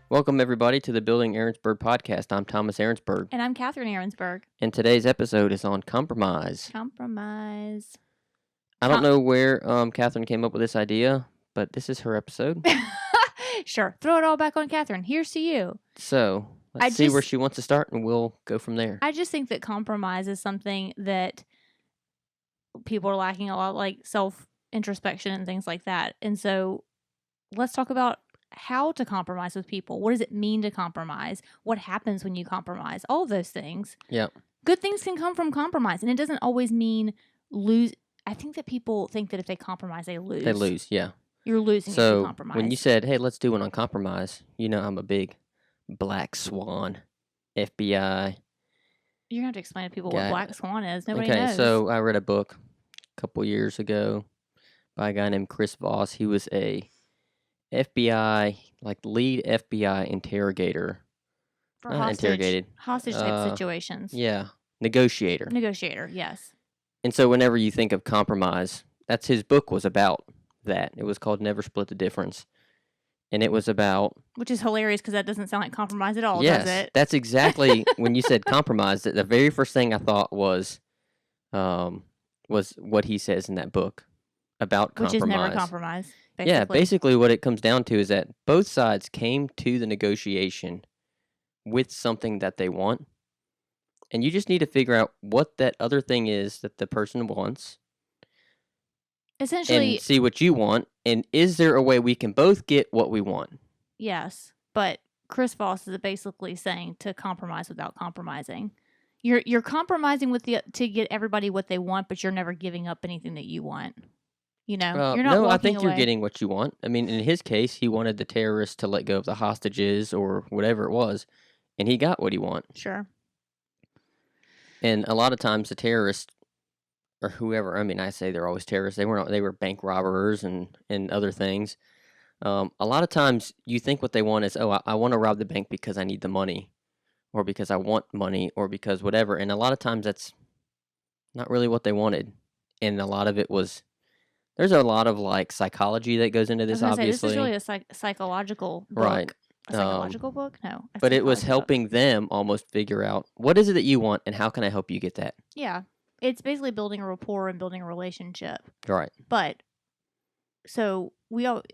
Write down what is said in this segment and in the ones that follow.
Welcome, everybody, to the Building Aaronsburg podcast. I'm Thomas Aaronsburg, And I'm Catherine Aaronsburg. and today's episode is on compromise. Compromise. I don't know where Catherine came up with this idea, but this is her episode. Sure. Throw it all back on Catherine. Here's to you. So let's see where she wants to start, and we'll go from there. I just think that compromise is something that people are lacking a lot, like self-introspection and things like that. And so let's talk about how to compromise with people. What does it mean to compromise? What happens when you compromise? All of those things. Yeah. Good things can come from compromise, and it doesn't always mean lose. I think that people think that if they compromise, they lose. They lose, yeah. You're losing if you compromise. So when you said, hey, let's do one on compromise, you know I'm a big Black Swan, FBI. You're going to have to explain to people what Black Swan is. Nobody knows. Okay, so I read a book a couple years ago by a guy named Chris Voss. He was a FBI, like lead FBI interrogator. For hostage type situations. Yeah, negotiator. Negotiator, yes. And so whenever you think of compromise, that's his book was about that. It was called Never Split the Difference. And it was about... Which is hilarious because that doesn't sound like compromise at all, does it? Yes, that's exactly, when you said compromise, the very first thing I thought was what he says in that book about compromise. Which is never compromise, basically. Yeah, basically what it comes down to is that both sides came to the negotiation with something that they want. And you just need to figure out what that other thing is that the person wants. Essentially. And see what you want. And is there a way we can both get what we want? Yes. But Chris Voss is basically saying to compromise without compromising. You're compromising to get everybody what they want, but you're never giving up anything that you want. You know, you're not no, walking I think away. you're getting what you want. I mean, in his case, he wanted the terrorists to let go of the hostages or whatever it was. And he got what he wanted. Sure. And a lot of times the terrorists or whoever, I mean, I say they're always terrorists. They were bank robbers and other things. A lot of times you think what they want is, oh, I want to rob the bank because I need the money or because I want money or because whatever. And a lot of times that's not really what they wanted. And a lot of it was, there's a lot of like psychology that goes into this, obviously. This is really a psychological book. Right. A psychological book? No. But it was helping them almost figure out what is it that you want and how can I help you get that? Yeah. It's basically building a rapport and building a relationship. Right. But, so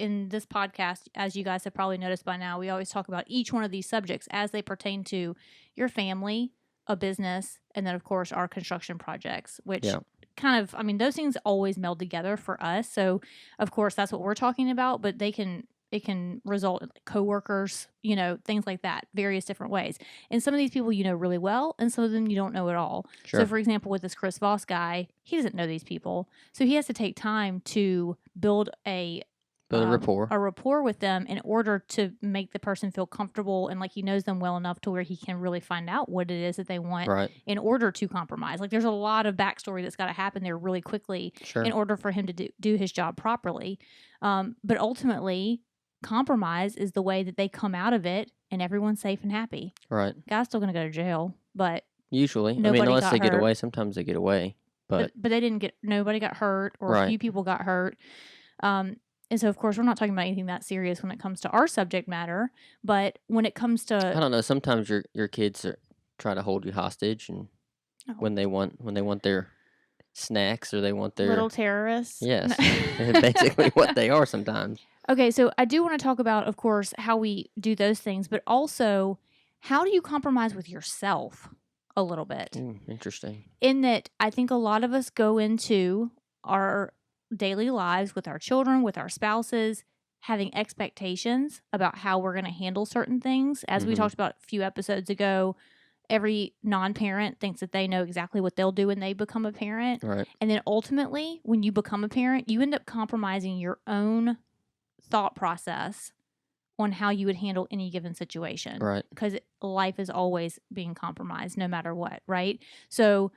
in this podcast, as you guys have probably noticed by now, we always talk about each one of these subjects as they pertain to your family, a business, and then, of course, our construction projects, which kind of, I mean, those things always meld together for us. So, of course, that's what we're talking about, but it can result in coworkers, things like that, various different ways. And some of these people you know really well, and some of them you don't know at all. Sure. So, for example, with this Chris Voss guy, he doesn't know these people. So he has to take time to build a rapport with them in order to make the person feel comfortable and like he knows them well enough to where he can really find out what it is that they want in order to compromise. Like there's a lot of backstory that's got to happen there really quickly in order for him to do his job properly. But ultimately, compromise is the way that they come out of it and everyone's safe and happy. Right. Guy's still going to go to jail, but usually, I mean, unless they get away, sometimes they get away. But they didn't nobody got hurt or a few people got hurt. And so, of course, we're not talking about anything that serious when it comes to our subject matter. But when it comes to... I don't know. Sometimes your kids try to hold you hostage and when they want their snacks or they want their... Little terrorists? Yes. Basically what they are sometimes. Okay, so I do want to talk about, of course, how we do those things. But also, how do you compromise with yourself a little bit? Interesting. In that, I think a lot of us go into our daily lives with our children, with our spouses, having expectations about how we're going to handle certain things. As we talked about a few episodes ago, every non-parent thinks that they know exactly what they'll do when they become a parent. Right. And then ultimately, when you become a parent, you end up compromising your own thought process on how you would handle any given situation. Right. Because life is always being compromised no matter what, right? So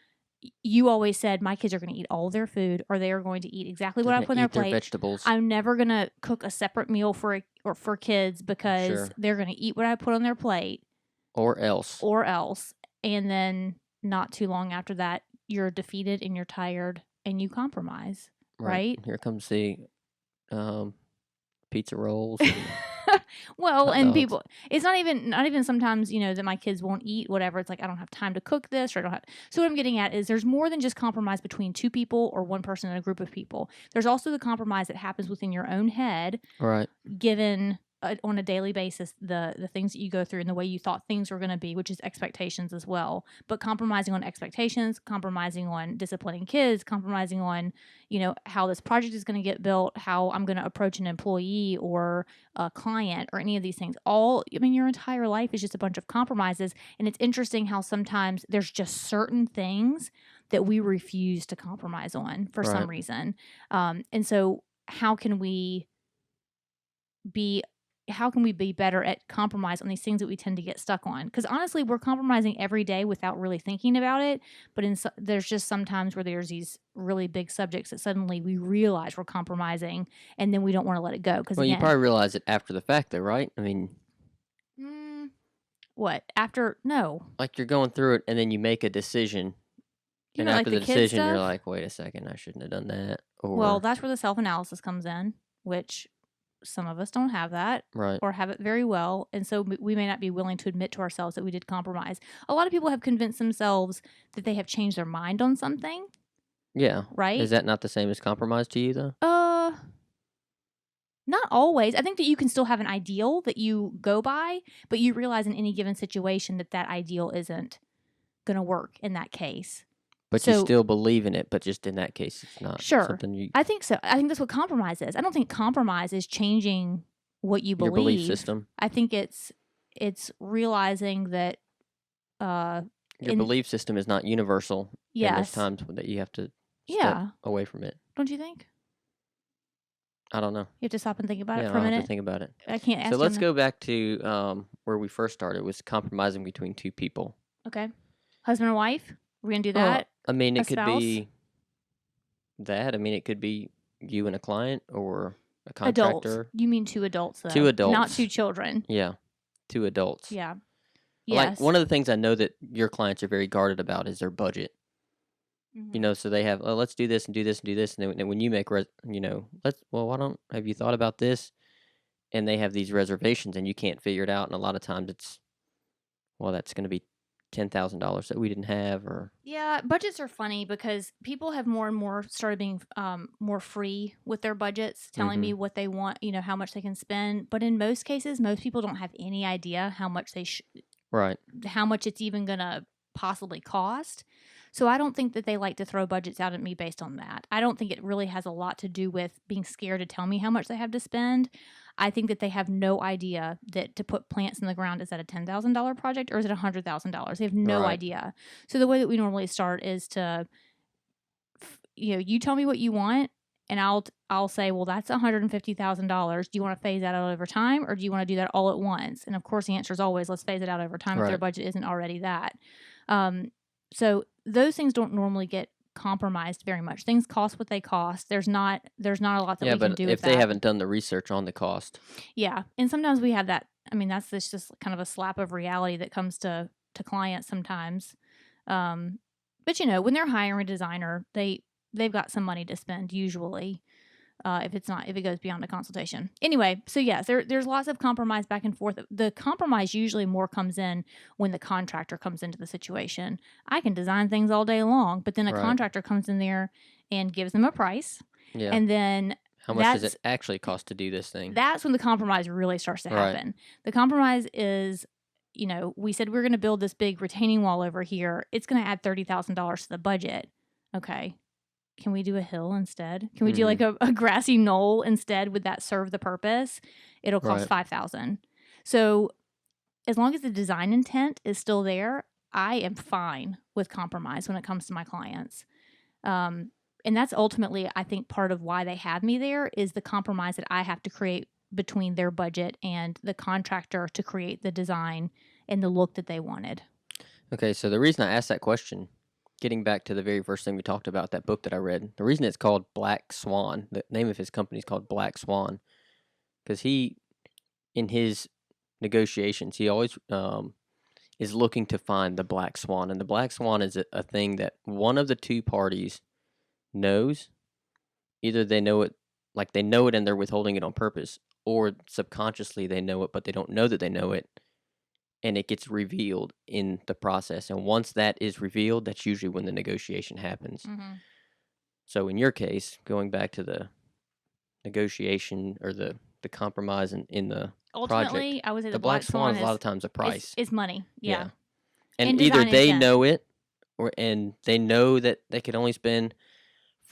you always said my kids are going to eat all their food, or they are going to eat exactly what I put on their plate. Vegetables. I'm never going to cook a separate meal for kids because they're going to eat what I put on their plate, or else. And then not too long after that, you're defeated and you're tired and you compromise, right? Here comes the pizza rolls. Well, Hot and dogs. people, it's not even sometimes, that my kids won't eat whatever. It's like, I don't have time to cook this, or I don't have. So what I'm getting at is there's more than just compromise between two people or one person in a group of people. There's also the compromise that happens within your own head, Right. given on a daily basis the things that you go through and the way you thought things were going to be, which is expectations as well. But compromising on expectations, compromising on disciplining kids, compromising on how this project is going to get built, how I'm going to approach an employee or a client or any of these things. Your entire life is just a bunch of compromises. And it's interesting how sometimes there's just certain things that we refuse to compromise on for some reason. And so how can we be better at compromise on these things that we tend to get stuck on? Because honestly, we're compromising every day without really thinking about it. But there's just sometimes where there's these really big subjects that suddenly we realize we're compromising, and then we don't want to let it go. Because you probably realize it after the fact, though, right? What after? No, like you're going through it, and then you make a decision, and after the decision, you're like, "Wait a second, I shouldn't have done that." Well, that's where the self-analysis comes in, which some of us don't have that, right, or have it very well, and so we may not be willing to admit to ourselves that we did compromise. A lot of people have convinced themselves that they have changed their mind on something. Yeah. Right? Is that not the same as compromise to you, though? Not always. I think that you can still have an ideal that you go by, but you realize in any given situation that ideal isn't going to work in that case. But you still believe in it, but just in that case, it's not something you... I think so. I think that's what compromise is. I don't think compromise is changing what you believe. Your belief system. I think it's realizing that... your belief system is not universal. Yes. And there's times that you have to step away from it. Don't you think? I don't know. You have to stop and think about it for a minute? I have to think about it. I can't ask. So let's go back to where we first started, was compromising between two people. Okay. Husband and wife? We're going to do that? It could be that. It could be you and a client or a contractor. Adults. You mean two adults, though. 2 adults. Not 2 children. Yeah. 2 adults. Yeah. Yes. Like, one of the things I know that your clients are very guarded about is their budget. Mm-hmm. So they have, let's do this and do this and do this. And then when you make, have you thought about this? And they have these reservations and you can't figure it out. And a lot of times it's, that's going to be $10,000 that we didn't have. Or yeah, budgets are funny because people have more and more started being more free with their budgets, telling me what they want, how much they can spend. But in most cases, most people don't have any idea how much how much it's even going to possibly cost. So I don't think that they like to throw budgets out at me based on that. I don't think it really has a lot to do with being scared to tell me how much they have to spend. I think that they have no idea that to put plants in the ground, is that a $10,000 project or is it $100,000? They have no idea. So the way that we normally start is to, you tell me what you want, and I'll say, well, that's $150,000. Do you want to phase that out over time, or do you want to do that all at once? And of course, the answer is always, let's phase it out over time if their budget isn't already that. So those things don't normally get compromised very much. Things cost what they cost. There's not a lot that we can do with that. If they haven't done the research on the cost. Yeah. And sometimes we have that. That's just kind of a slap of reality that comes to clients sometimes. But when they're hiring a designer, they've got some money to spend usually. If it goes beyond a consultation. Anyway, so yes, there's lots of compromise back and forth. The compromise usually more comes in when the contractor comes into the situation. I can design things all day long, but then a contractor comes in there and gives them a price. Yeah. And then how much does it actually cost to do this thing? That's when the compromise really starts to happen. Right. The compromise is, we said we're going to build this big retaining wall over here. It's going to add $30,000 to the budget. Okay. Can we do a hill instead? Can we do like a grassy knoll instead? Would that serve the purpose? It'll cost $5,000. So as long as the design intent is still there, I am fine with compromise when it comes to my clients. And that's ultimately, I think, part of why they have me there is the compromise that I have to create between their budget and the contractor to create the design and the look that they wanted. Okay, so the reason I asked that question, getting back to the very first thing we talked about, that book that I read, the reason it's called Black Swan, the name of his company is called Black Swan, because he, in his negotiations, he always is looking to find the black swan. And the black swan is a thing that one of the two parties knows. Either they know it like they know it and they're withholding it on purpose, or subconsciously they know it but they don't know that they know it, and it gets revealed in the process. And once that is revealed, that's usually when the negotiation happens. Mm-hmm. So in your case, going back to the negotiation or the compromise in the ultimately, project, I would say the black swan is a lot of times a is price. is money. Yeah. And either they know it, and they know that they could only spend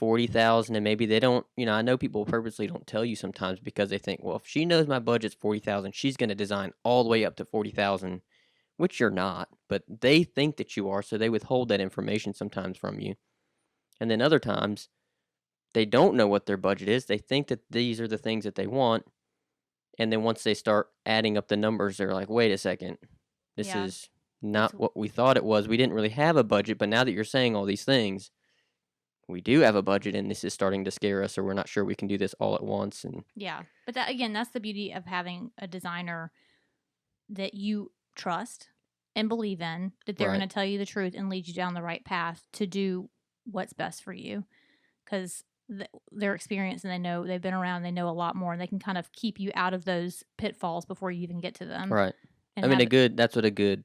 $40,000, and maybe they don't. I know people purposely don't tell you sometimes because they think, well, if she knows my budget's $40,000, she's going to design all the way up to $40,000, which you're not. But they think that you are, so they withhold that information sometimes from you. And then other times, they don't know what their budget is. They think that these are the things that they want. And then once they start adding up the numbers, they're like, wait a second, this is not what we thought it was. We didn't really have a budget, but now that you're saying all these things, we do have a budget, and this is starting to scare us, or we're not sure we can do this all at once. And but that, again, that's the beauty of having a designer that you trust and believe in, that they're going to tell you the truth and lead you down the right path to do what's best for you, because their experience, and they know, they've been around, they know a lot more, and they can kind of keep you out of those pitfalls before you even get to them. Right. I mean, that's what a good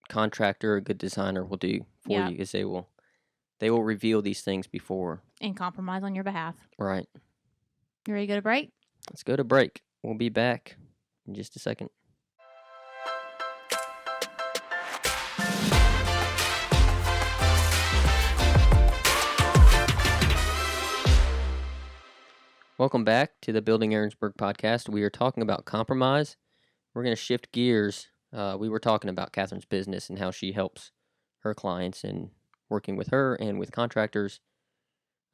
contractor, a good designer will do for you, is they will reveal these things before and compromise on your behalf. Right. You ready to go to break? Let's go to break. We'll be back in just a second. Welcome back to the Building Aaronsburg podcast. We are talking about compromise. We're going to shift gears. We were talking about Catherine's business and how she helps her clients and working with her and with contractors.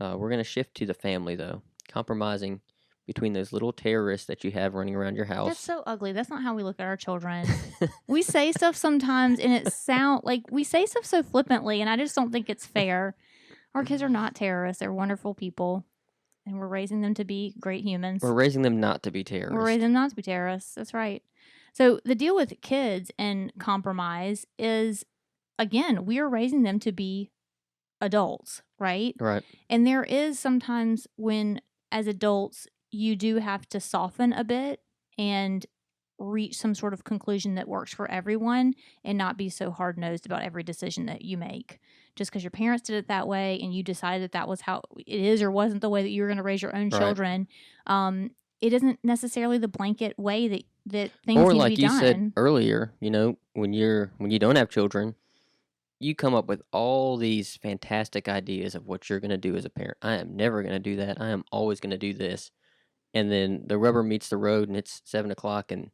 We're going to shift to the family, though. Compromising between those little terrorists that you have running around your house. That's so ugly. That's not how we look at our children. We say stuff sometimes, and it sounds like we say stuff so flippantly, and I just don't think it's fair. Our kids are not terrorists. They're wonderful people, and we're raising them to be great humans. We're raising them not to be terrorists. We're raising them not to be terrorists. That's right. So the deal with kids and compromise is, again, we are raising them to be adults, right? Right. And there is sometimes when, as adults, you do have to soften a bit and reach some sort of conclusion that works for everyone, and not be so hard-nosed about every decision that you make. Just because your parents did it that way and you decided that was how it is, or wasn't the way that you were going to raise your own children, it isn't necessarily the blanket way that things or need like to be done. Or like you said earlier, when you don't have children, you come up with all these fantastic ideas of what you're going to do as a parent. I am never going to do that. I am always going to do this. And then the rubber meets the road, and it's 7 o'clock, and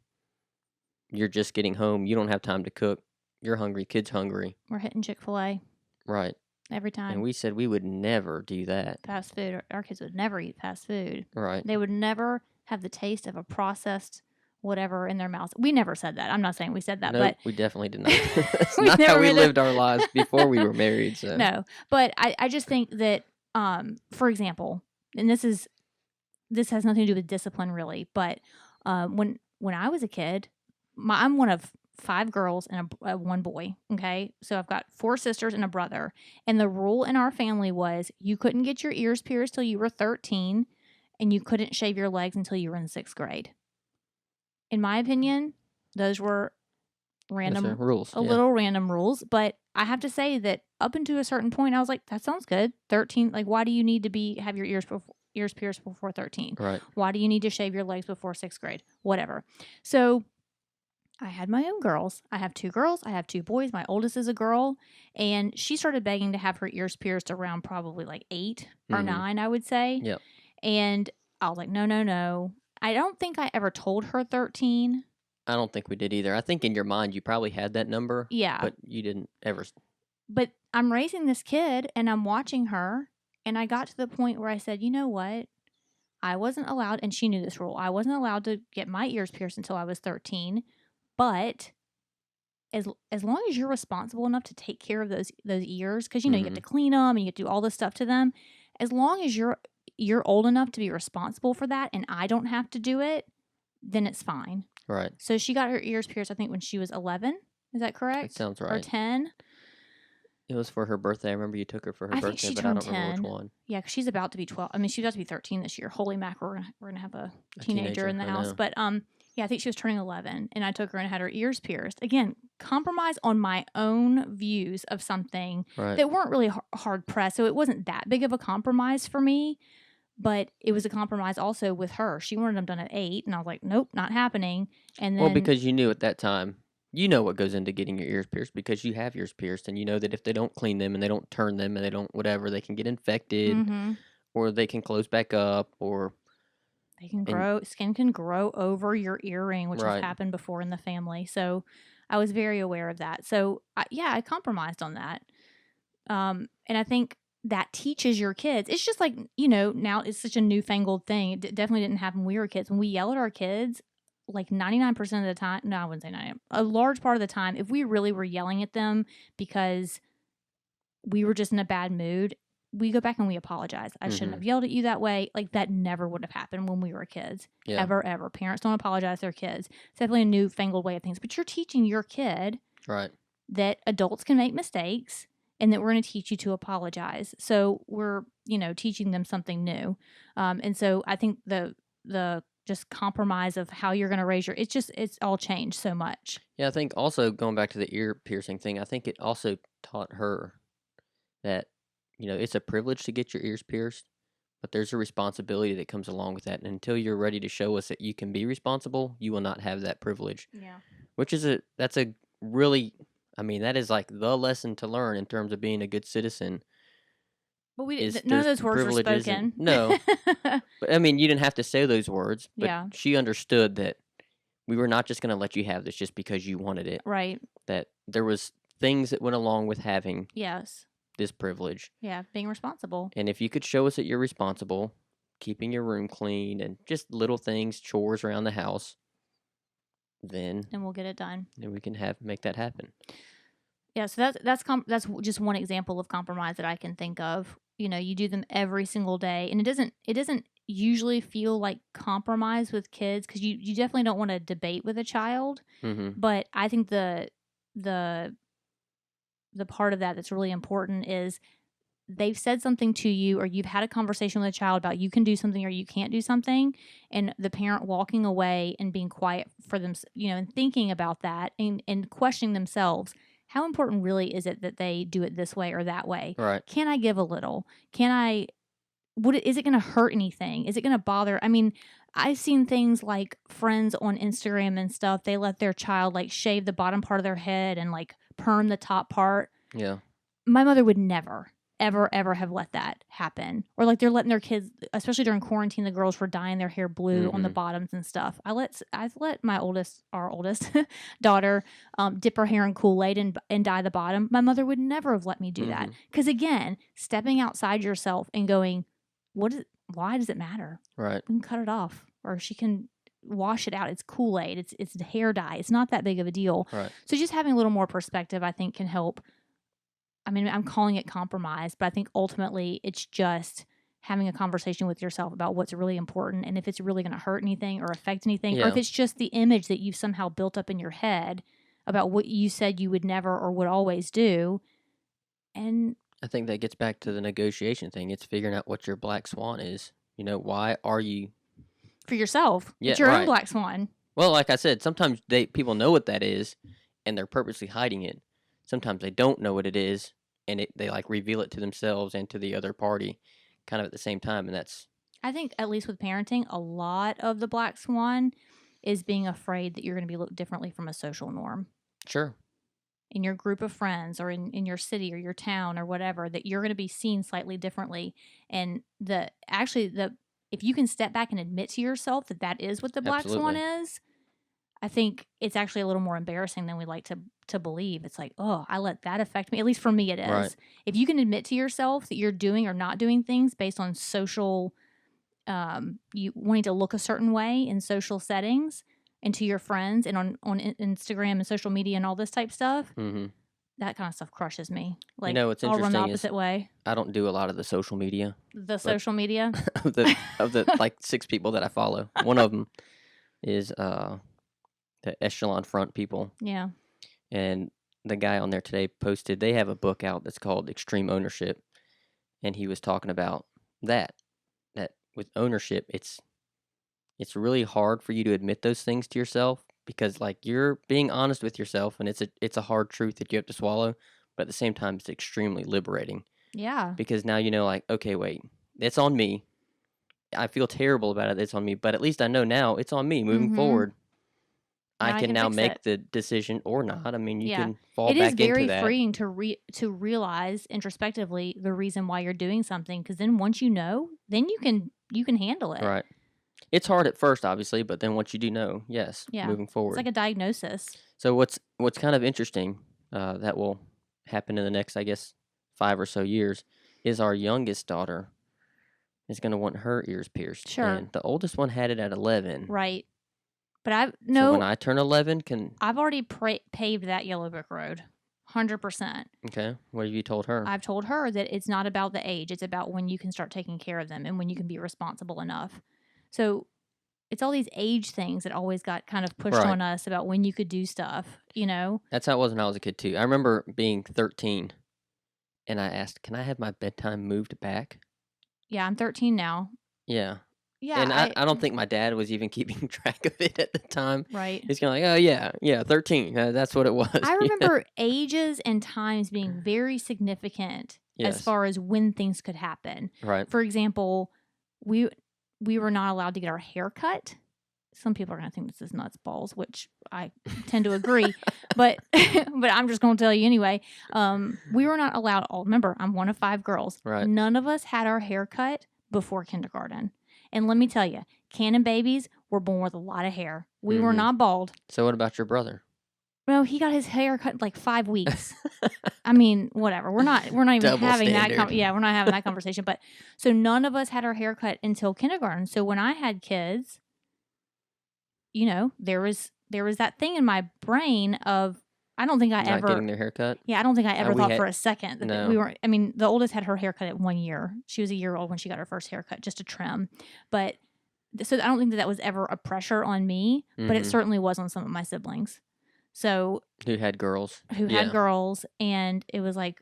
you're just getting home. You don't have time to cook. You're hungry. Kid's hungry. We're hitting Chick-fil-A. Right. Every time. And we said we would never do that. Fast food. Our kids would never eat fast food. Right. They would never have the taste of a processed whatever in their mouths. We never said that. I'm not saying we said that, but we definitely did not. That's not how we lived our lives before we were married. So. No, but I just think that, for example, and this has nothing to do with discipline really, but when I was a kid, I'm one of 5 girls and one boy. Okay, so I've got 4 sisters and a brother, and the rule in our family was you couldn't get your ears pierced till you were 13, and you couldn't shave your legs until you were in 6th grade. In my opinion, those were random rules, little random rules. But I have to say that up until a certain point, I was like, that sounds good. 13, like, why do you need to have your ears pierced before 13? Right. Why do you need to shave your legs before 6th grade? Whatever. So I had my own girls. I have 2 girls. I have 2 boys. My oldest is a girl, and she started begging to have her ears pierced around probably like 8 or 9, I would say. Yep. And I was like, no. I don't think I ever told her 13. I don't think we did either. I think in your mind you probably had that number. Yeah. But you didn't ever. But I'm raising this kid, and I'm watching her, and I got to the point where I said, you know what? I wasn't allowed, and she knew this rule, I wasn't allowed to get my ears pierced until I was 13. But as long as you're responsible enough to take care of those ears, because, you have to clean them and you have to do all this stuff to them, as long as you're old enough to be responsible for that and I don't have to do it, then it's fine. Right. So she got her ears pierced, I think, when she was 11. Is that correct? That sounds right. Or 10. It was for her birthday. I remember you took her for her I think birthday, she but I turned don't remember which 10. one. Yeah, because she's about to be 12. I mean, she's about to be 13 this year. Holy mackerel, we're gonna have a teenager in the I house. know. But yeah, I think she was turning 11, and I took her and had her ears pierced. Again, compromise on my own views of something Right. that weren't really hard pressed, so it wasn't that big of a compromise for me. But it was a compromise also with her. She wanted them done at 8, and I was like, nope, not happening. And Well, then because you knew at that time, you know what goes into getting your ears pierced because you have yours pierced, and you know that if they don't clean them and they don't turn them and they don't whatever, they can get infected or they can close back up or they can and grow, skin can grow over your earring, which has right. happened before in the family. So I was very aware of that. So I compromised on that. And I think that teaches your kids. It's just like, now it's such a newfangled thing. It definitely didn't happen when we were kids. When we yell at our kids, like 99% of the time, no, I wouldn't say 99, a large part of the time, if we really were yelling at them because we were just in a bad mood, we go back and we apologize. I shouldn't have yelled at you that way. Like, that never would have happened when we were kids. Yeah. Ever. Parents don't apologize to their kids. It's definitely a newfangled way of things. But you're teaching your kid Right. that adults can make mistakes and that we're going to teach you to apologize. So we're, teaching them something new. And so I think the just compromise of how you're going to raise it's all changed so much. Yeah, I think also going back to the ear piercing thing, I think it also taught her that, it's a privilege to get your ears pierced, but there's a responsibility that comes along with that. And until you're ready to show us that you can be responsible, you will not have that privilege. Yeah. Which is that's a really, that is like the lesson to learn in terms of being a good citizen. But none of those words were spoken. No. But you didn't have to say those words, but yeah. She understood that we were not just going to let you have this just because you wanted it. Right. That there was things that went along with having this privilege. Yeah, being responsible. And if you could show us that you're responsible, keeping your room clean and just little things, chores around the house, then we'll get it done. And we can make that happen. Yeah, so that's just one example of compromise that I can think of. You do them every single day, and it doesn't usually feel like compromise with kids because you definitely don't want to debate with a child. But I think the part of that that's really important is they've said something to you, or you've had a conversation with a child about you can do something or you can't do something, and the parent walking away and being quiet for them, and thinking about that and questioning themselves. How important really is it that they do it this way or that way? Right. Can I give a little? Is it going to hurt anything? Is it going to bother? I've seen things like friends on Instagram and stuff. They let their child shave the bottom part of their head and perm the top part. Yeah. My mother would never, ever have let that happen. Or they're letting their kids, especially during quarantine, the girls were dyeing their hair blue on the bottoms and stuff. I've let our oldest daughter dip her hair in Kool-Aid and dye the bottom. My mother would never have let me do that. Because again, stepping outside yourself and going, why does it matter? Right. We can cut it off, or she can wash it out. It's Kool-Aid. It's hair dye. It's not that big of a deal. Right. So just having a little more perspective, I think, can help. I'm calling it compromise, but I think ultimately it's just having a conversation with yourself about what's really important and if it's really going to hurt anything or affect anything, or if it's just the image that you've somehow built up in your head about what you said you would never or would always do. And I think that gets back to the negotiation thing. It's figuring out what your black swan is. Why are you... For yourself. Yeah, it's your own black swan. Well, like I said, sometimes people know what that is, and they're purposely hiding it. Sometimes they don't know what it is, and they reveal it to themselves and to the other party kind of at the same time, and that's... I think, at least with parenting, a lot of the black swan is being afraid that you're going to be looked differently from a social norm. Sure. In your group of friends or in your city or your town or whatever, that you're going to be seen slightly differently. And if you can step back and admit to yourself that is what the black swan is, I think it's actually a little more embarrassing than we like to believe. It's I let that affect me. At least for me it is. Right. If you can admit to yourself that you're doing or not doing things based on social, you wanting to look a certain way in social settings and to your friends and on Instagram and social media and all this type stuff, that kind of stuff crushes me. What's interesting I'll run the opposite way. I don't do a lot of the social media. Social media? of the 6 people that I follow. One of them is... the Echelon Front people. Yeah. And the guy on there today posted, they have a book out that's called Extreme Ownership, and he was talking about that with ownership, it's really hard for you to admit those things to yourself because like you're being honest with yourself, and it's a hard truth that you have to swallow, but at the same time it's extremely liberating. Yeah. Because now you know, like, okay, wait, it's on me. I feel terrible about it. It's on me, but at least I know now it's on me moving forward. I can now make the decision or not. I mean, you can fall back into that. It is very freeing to realize introspectively the reason why you're doing something, because then once you know, then you can handle it. Right. It's hard at first, obviously, but then once you do know, yes, moving forward. It's like a diagnosis. So what's kind of interesting that will happen in the next, I guess, 5 or so years is our youngest daughter is going to want her ears pierced. Sure. And the oldest one had it at 11. Right. But So when I turn 11, I've already paved that yellow brick road, 100%. Okay. What have you told her? I've told her that it's not about the age; it's about when you can start taking care of them and when you can be responsible enough. So it's all these age things that always got kind of pushed on us about when you could do stuff. You know. That's how it was when I was a kid too. I remember being 13, and I asked, "Can I have my bedtime moved back?" Yeah, I'm 13 now. Yeah. Yeah, and I don't think my dad was even keeping track of it at the time. Right. He's kind of like, oh, yeah, 13. That's what it was. I remember ages and times being very significant as far as when things could happen. Right. For example, we were not allowed to get our hair cut. Some people are going to think this is nuts balls, which I tend to agree. but I'm just going to tell you anyway. We were not allowed. Remember, I'm one of 5 girls. Right. None of us had our hair cut before kindergarten. And let me tell you, Cannon babies were born with a lot of hair. We were not bald. So what about your brother? No, he got his hair cut in like 5 weeks. I mean, whatever. We're not even having standard. we're not having that conversation. But so none of us had our hair cut until kindergarten. So when I had kids, you know, there was that thing in my brain of I don't think I not ever getting their hair cut. Yeah, I don't think I ever thought for a second that we weren't. I mean, the oldest had her haircut at 1 year. She was a year old when she got her first haircut, just a trim. But so I don't think that was ever a pressure on me, but it certainly was on some of my siblings. So who had girls, and it was like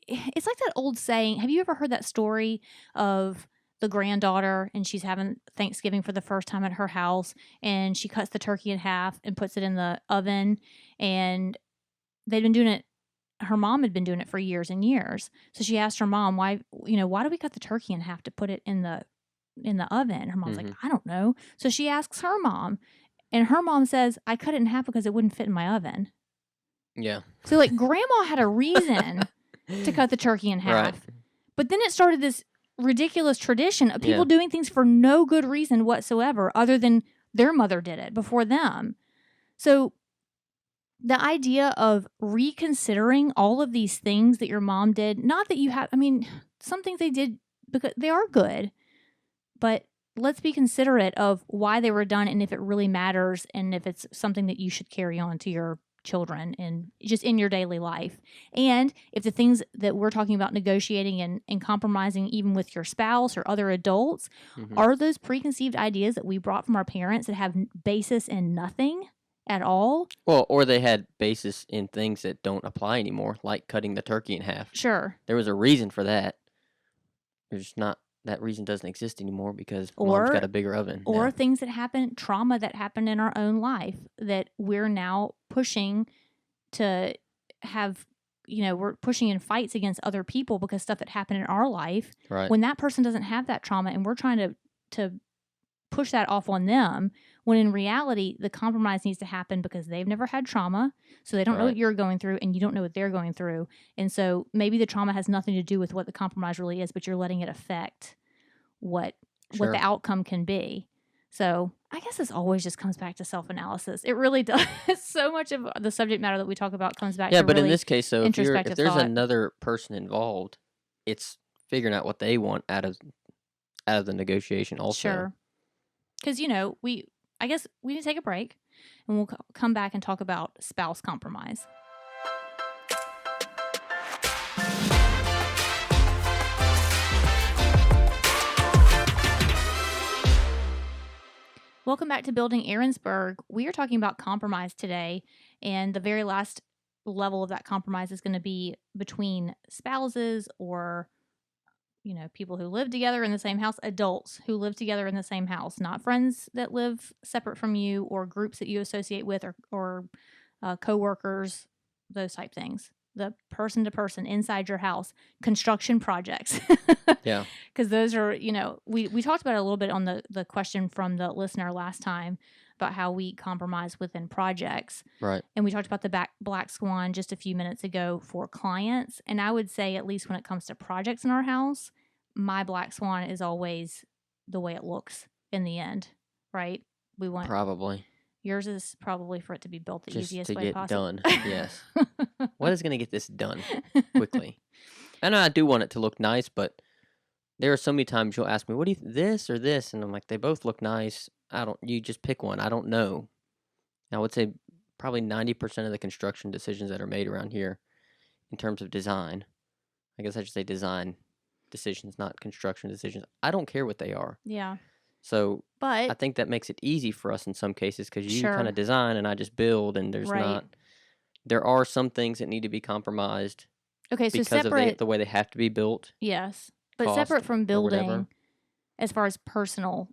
it's like that old saying. Have you ever heard that story of the granddaughter and she's having Thanksgiving for the first time at her house, and she cuts the turkey in half and puts it in the oven, and they'd been doing it. Her mom had been doing it for years and years. So she asked her mom, why do we cut the turkey in half to put it in the oven? Her mom's like, I don't know. So she asks her mom, and her mom says, I cut it in half because it wouldn't fit in my oven. Yeah. So like grandma had a reason to cut the turkey in half. Right. But then it started this ridiculous tradition of people doing things for no good reason whatsoever other than their mother did it before them. So the idea of reconsidering all of these things that your mom did, not that you have, I mean, some things they did because they are good, but let's be considerate of why they were done and if it really matters and if it's something that you should carry on to your children and just in your daily life. And if the things that we're talking about negotiating and compromising even with your spouse or other adults are those preconceived ideas that we brought from our parents that have basis in nothing at all. Well, or they had basis in things that don't apply anymore, like cutting the turkey in half. Sure. There was a reason for that. There's not, that reason doesn't exist anymore because mom's got a bigger oven. Or things that happen, trauma that happened in our own life that we're now pushing to have, we're pushing in fights against other people because stuff that happened in our life. Right. When that person doesn't have that trauma and we're trying to push that off on them, when in reality, the compromise needs to happen because they've never had trauma, so they don't know what you're going through, and you don't know what they're going through. And so maybe the trauma has nothing to do with what the compromise really is, but you're letting it affect what the outcome can be. So I guess this always just comes back to self-analysis. It really does. So much of the subject matter that we talk about comes back to but really in this case, so if there's thought. another person involved, it's figuring out what they want out of the negotiation also. Sure. Because, I guess we need to take a break, and we'll come back and talk about spouse compromise. Welcome back to Building Aaronsburg. We are talking about compromise today, and the very last level of that compromise is going to be between spouses or people who live together in the same house, adults who live together in the same house, not friends that live separate from you or groups that you associate with or coworkers, those type things. The person to person inside your house, construction projects. Yeah. Because those are, we talked about it a little bit on the question from the listener last time about how we compromise within projects. Right. And we talked about the black swan just a few minutes ago for clients. And I would say, at least when it comes to projects in our house, my black swan is always the way it looks in the end, right? We want probably. Yours is probably for it to be built the just easiest to way get possible. done. Yes. What is going to get this done quickly? And I do want it to look nice, but there are so many times you'll ask me, "What do you this or this?" And I'm like, "They both look nice. You just pick one. I don't know." I would say probably 90% of the construction decisions that are made around here in terms of design, I guess I should say design decisions, not construction decisions. I don't care what they are. Yeah. So but I think that makes it easy for us in some cases because you Sure. kind of design and I just build, and Right. there are some things that need to be compromised Okay, so because of separate. the way they have to be built. Yes. But cost separate from or whatever. building, as far as personal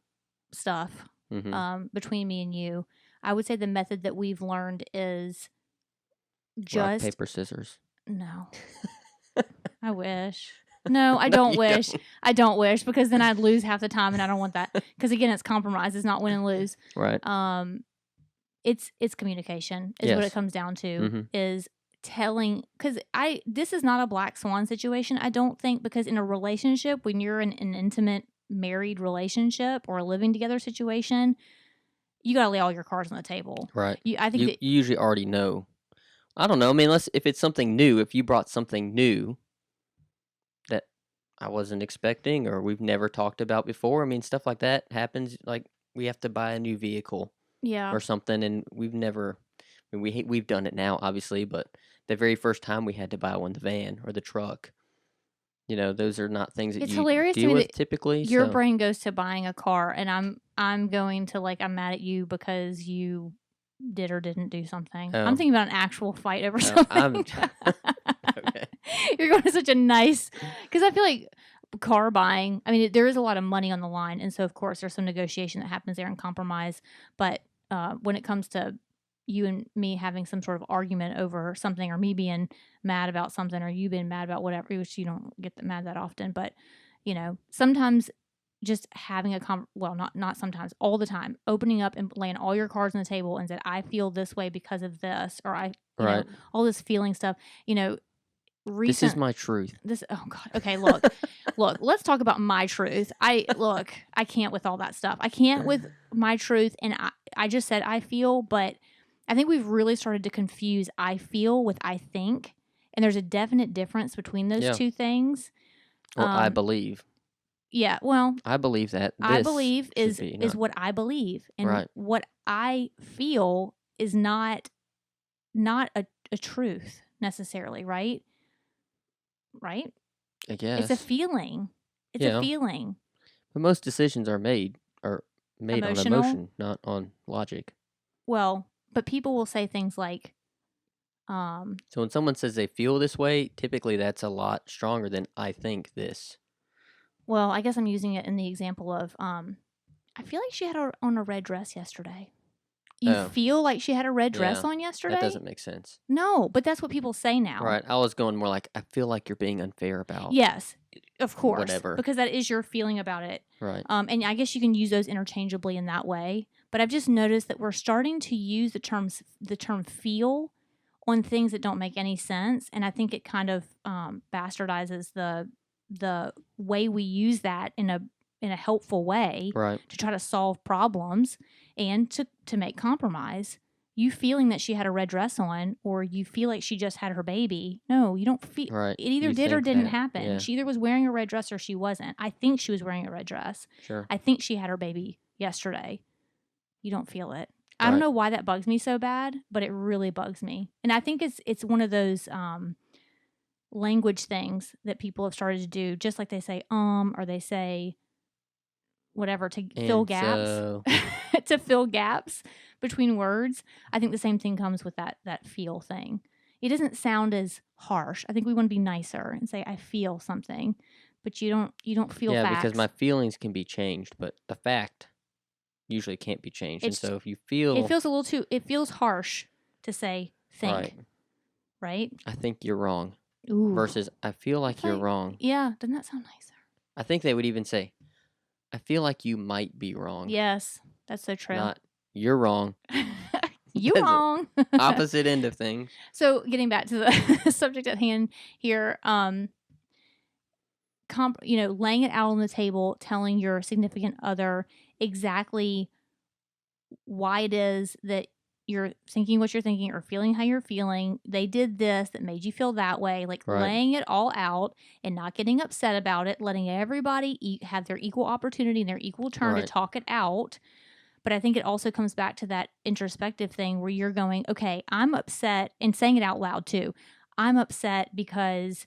stuff, Mm-hmm. between me and you, I would say the method that we've learned is Rock, just paper, scissors. no. I wish. No, I don't you wish. don't. I don't wish, because then I'd lose half the time, and I don't want that. Because again, it's compromise. It's not win and lose. Right. It's communication is what Yes. it comes down to. Mhm. Is telling, because this is not a black swan situation, I don't think, because in a relationship, when you're in an intimate married relationship or a living together situation, you gotta lay all your cards on the table. Right. I think You usually already know. I don't know. I mean, unless if it's something new, if you brought something new that I wasn't expecting or we've never talked about before, I mean, stuff like that happens. Like we have to buy a new vehicle yeah. or something, and we've never. I mean, we've done it now, obviously, but the very first time we had to buy one, the van or the truck. Those are not things that It's you hilarious to deal me with that typically. your So brain goes to buying a car, and I'm going to, like, I'm mad at you because you did or didn't do something. I'm thinking about an actual fight over something. Okay. You're going to such a nice, because I feel like car buying, I mean, there is a lot of money on the line, and so of course there's some negotiation that happens there and compromise. But when it comes to you and me having some sort of argument over something, or me being mad about something, or you being mad about whatever, which you don't get mad that often, but sometimes just having well, not sometimes, all the time, opening up and laying all your cards on the table and said, I feel this way because of this, or Right. all this feeling stuff. This is my truth. Oh God. Okay, look, let's talk about my truth. I can't with all that stuff. I can't with my truth, and I just said I feel, but I think we've really started to confuse I feel with I think, and there's a definite difference between those two things. Or I believe. Yeah, well, I believe that this I believe is not, what I believe, and right. what I feel is not a truth necessarily, right? Right? I guess it's a feeling. It's a feeling. But most decisions are made Emotional? on emotion, not on logic. Well, but people will say things like, so when someone says they feel this way, typically that's a lot stronger than I think this. Well, I guess I'm using it in the example of, I feel like she had on a red dress yesterday. You feel like she had a red dress on yesterday? That doesn't make sense. No, but that's what people say now. Right. I was going more like, I feel like you're being unfair about. Yes, of course. Whatever. Because that is your feeling about it. Right. And I guess you can use those interchangeably in that way. But I've just noticed that we're starting to use the term feel on things that don't make any sense. And I think it kind of bastardizes the way we use that in a helpful way, right, to try to solve problems and to make compromise. You feeling that she had a red dress on, or you feel like she just had her baby. No, you don't feel. Right. It either did or didn't happen. Yeah. She either was wearing a red dress or she wasn't. I think she was wearing a red dress. Sure. I think she had her baby yesterday. You don't feel it. I don't know why that bugs me so bad, but it really bugs me. And I think it's one of those language things that people have started to do, just like they say or they say whatever to fill gaps. To fill gaps between words. I think the same thing comes with that feel thing. it doesn't sound as harsh. I think we want to be nicer and say, I feel something, but you don't feel facts. Yeah, because my feelings can be changed, but the fact usually can't be changed. And so if you feel... It feels harsh to say think. Right? I think you're wrong. Ooh. Versus, I feel like you're wrong. Yeah, doesn't that sound nicer? I think they would even say, I feel like you might be wrong. Yes, that's so true. Not, you're wrong. You wrong. Opposite end of things. So getting back to the subject at hand here, laying it out on the table, telling your significant other exactly why it is that you're thinking what you're thinking or feeling how you're feeling. They did this that made you feel that way. Like laying it all out and not getting upset about it, letting everybody have their equal opportunity and their equal turn to talk it out. But I think it also comes back to that introspective thing where you're going, okay, I'm upset, and saying it out loud too. I'm upset because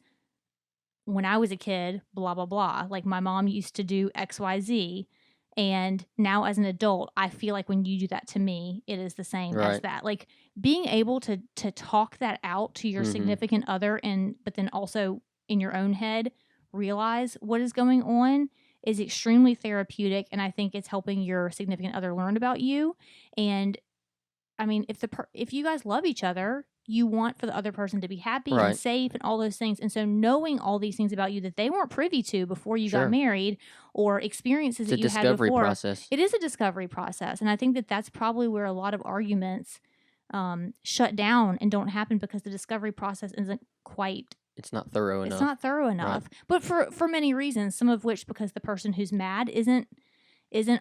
when I was a kid, blah, blah, blah. Like my mom used to do X, Y, Z. And now as an adult, I feel like when you do that to me, it is the same as that. Like being able to talk that out to your significant other, but then also in your own head, realize what is going on is extremely therapeutic. And I think it's helping your significant other learn about you. And I mean, if you guys love each other, you want for the other person to be happy and safe and all those things. And so knowing all these things about you that they weren't privy to before you got married, or experiences that you had before. It's a discovery process. It is a discovery process. And I think that that's probably where a lot of arguments shut down and don't happen, because the discovery process isn't quite... It's not thorough enough. It's not thorough enough. But for many reasons, some of which because the person who's mad isn't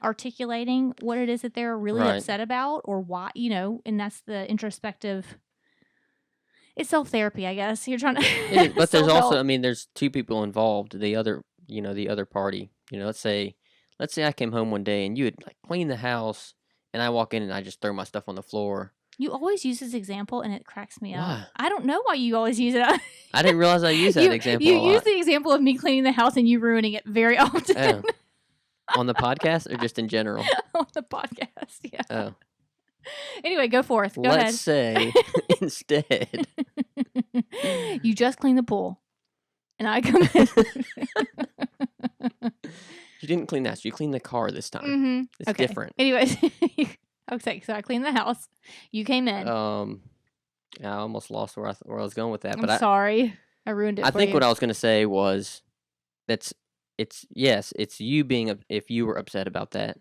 articulating what it is that they're really upset about, or why, and that's the introspective... It's self-therapy, I guess. You're trying to... But there's also, I mean, there's two people involved. The other party. Let's say I came home one day and you had cleaned the house, and I walk in and I just throw my stuff on the floor. You always use this example, and it cracks me up. I don't know why you always use it. I didn't realize I used that example You use the example of me cleaning the house and you ruining it very often. Oh. On the podcast or just in general? On the podcast, yeah. Oh. Anyway, go forth. Go ahead. Let's say instead. You just clean the pool. And I come in. You didn't clean that. You cleaned the car this time. Mm-hmm. It's different. Anyways. Okay, so I cleaned the house. You came in. I almost lost where I was going with that. I'm sorry. I ruined it I for think you. what I was going to say was it's you being, if you were upset about that,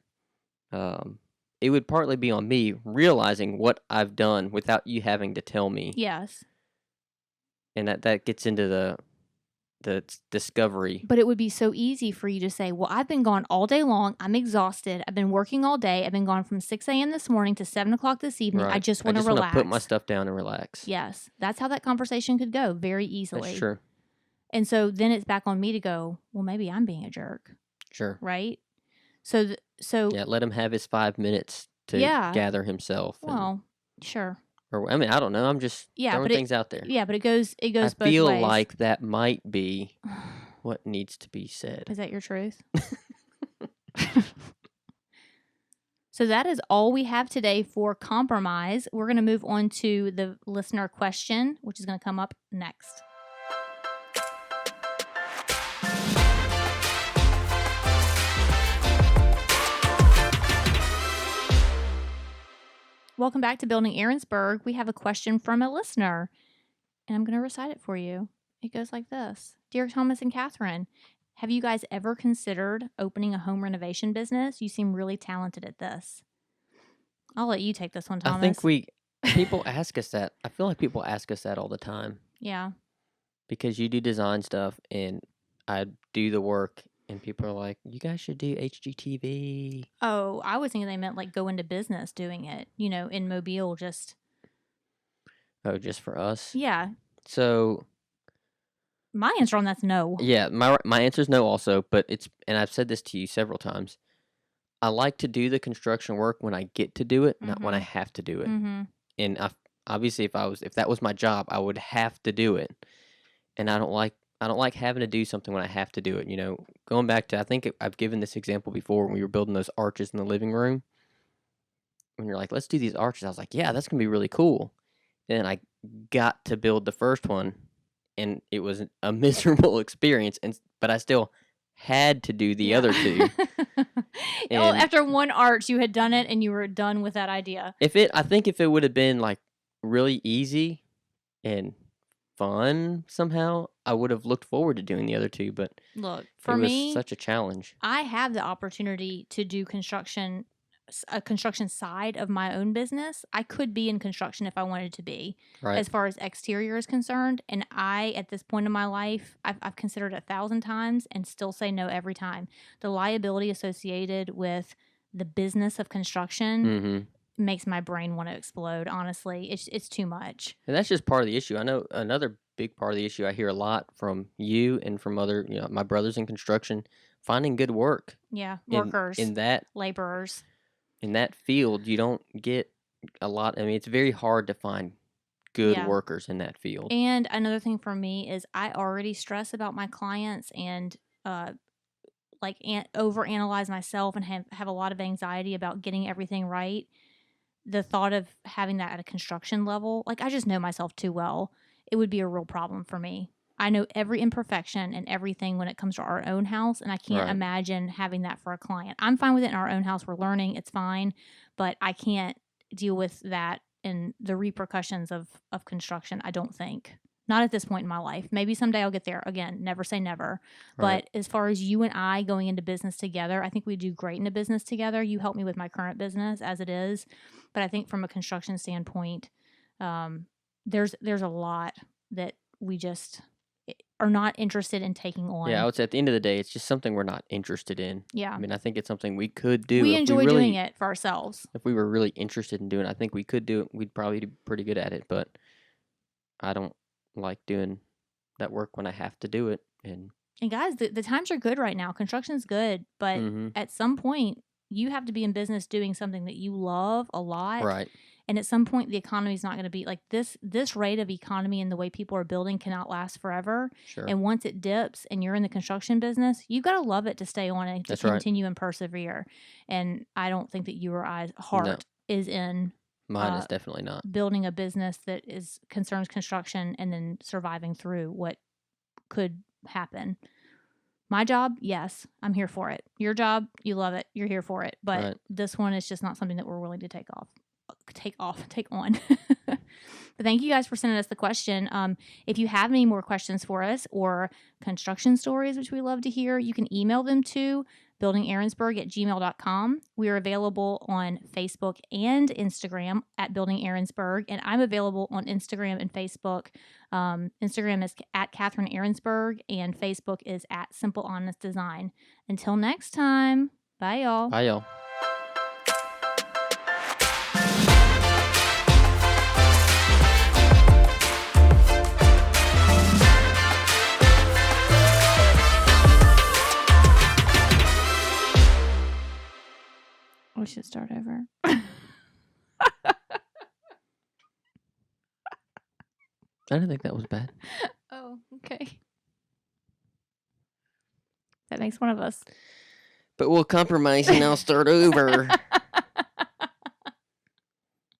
it would partly be on me realizing what I've done without you having to tell me. Yes. And that gets into the discovery. But it would be so easy for you to say, well, I've been gone all day long. I'm exhausted. I've been working all day. I've been gone from 6 a.m. this morning to 7 o'clock this evening. I just want to relax. I just want to put my stuff down and relax. Yes. That's how that conversation could go very easily. That's true. And so then it's back on me to go, well, maybe I'm being a jerk. Sure. Right? So yeah, let him have his 5 minutes to gather himself. Well, sure. Or I mean, I don't know. I'm just throwing things out there. Yeah, but it goes both ways. I feel like that might be what needs to be said. Is that your truth? So that is all we have today for compromise. We're going to move on to the listener question, which is going to come up next. Welcome back to Building Aaronsburg. We have a question from a listener, and I'm going to recite it for you. It goes like this. Dear Thomas and Catherine, have you guys ever considered opening a home renovation business? You seem really talented at this. I'll let you take this one, Thomas. I think people ask us that. I feel like people ask us that all the time. Yeah. Because you do design stuff, and I do the work. And people are like, you guys should do HGTV. Oh, I was thinking they meant go into business doing it, in Mobile just. Oh, just for us? Yeah. So. My answer on that's no. Yeah, my answer is no also, but and I've said this to you several times. I like to do the construction work when I get to do it, not when I have to do it. Mm-hmm. And obviously if that was my job, I would have to do it. And I don't like having to do something when I have to do it. Going back to, I think I've given this example before when we were building those arches in the living room. When you're like, let's do these arches. I was like, yeah, that's going to be really cool. and I got to build the first one, and it was a miserable experience. But I still had to do the other two. Well, after one arch, you had done it, and you were done with that idea. I think if it would have been like really easy and fun somehow, I would have looked forward to doing the other two. But look, for me, it was such a challenge. I have the opportunity to do a construction side of my own business. I could be in construction if I wanted to be, as far as exterior is concerned. And I, at this point in my life, I've considered 1,000 times and still say no every time. The liability associated with the business of construction makes my brain want to explode. Honestly, it's too much. And that's just part of the issue. I know another big part of the issue I hear a lot from you and from other, my brothers in construction, finding good work. Yeah, workers, in that laborers. In that field, you don't get a lot. I mean, it's very hard to find good workers in that field. And another thing for me is I already stress about my clients and overanalyze myself and have a lot of anxiety about getting everything right. The thought of having that at a construction level, I just know myself too well. It would be a real problem for me. I know every imperfection and everything when it comes to our own house, and I can't imagine having that for a client. I'm fine with it in our own house. We're learning. It's fine. But I can't deal with that and the repercussions of construction, I don't think. Not at this point in my life. Maybe someday I'll get there. Again, never say never. Right. But as far as you and I going into business together, I think we do great in a business together. You help me with my current business as it is. But I think from a construction standpoint, there's a lot that we just are not interested in taking on. Yeah, I would say at the end of the day, it's just something we're not interested in. Yeah. I mean, I think it's something we could do. We enjoy doing it for ourselves. If we were really interested in doing it, I think we could do it. We'd probably be pretty good at it, but I don't like doing that work when I have to do it. And guys, the times are good right now. Construction's good, but at some point, you have to be in business doing something that you love a lot. Right. And at some point, the economy is not going to be like this. This rate of economy and the way people are building cannot last forever. Sure. And once it dips and you're in the construction business, you've got to love it to stay on and to continue and persevere. And I don't think that you or I's heart is in. Mine is definitely not. Building a business that concerns construction and then surviving through what could happen. My job, yes, I'm here for it. Your job, you love it. You're here for it. But this one is just not something that we're willing to take on. But thank you guys for sending us the question. If you have any more questions for us or construction stories, which we love to hear, you can email them to buildingaaronsburg@gmail.com. We are available on Facebook and Instagram at Building Aaronsburg, and I'm available on Instagram and Facebook. Instagram is at Catherine Aaronsburg, and Facebook is at Simple Honest Design. Until next time, bye y'all. Bye y'all. We should start over. I don't think that was bad. Oh, okay. That makes one of us. But we'll compromise and I'll start over.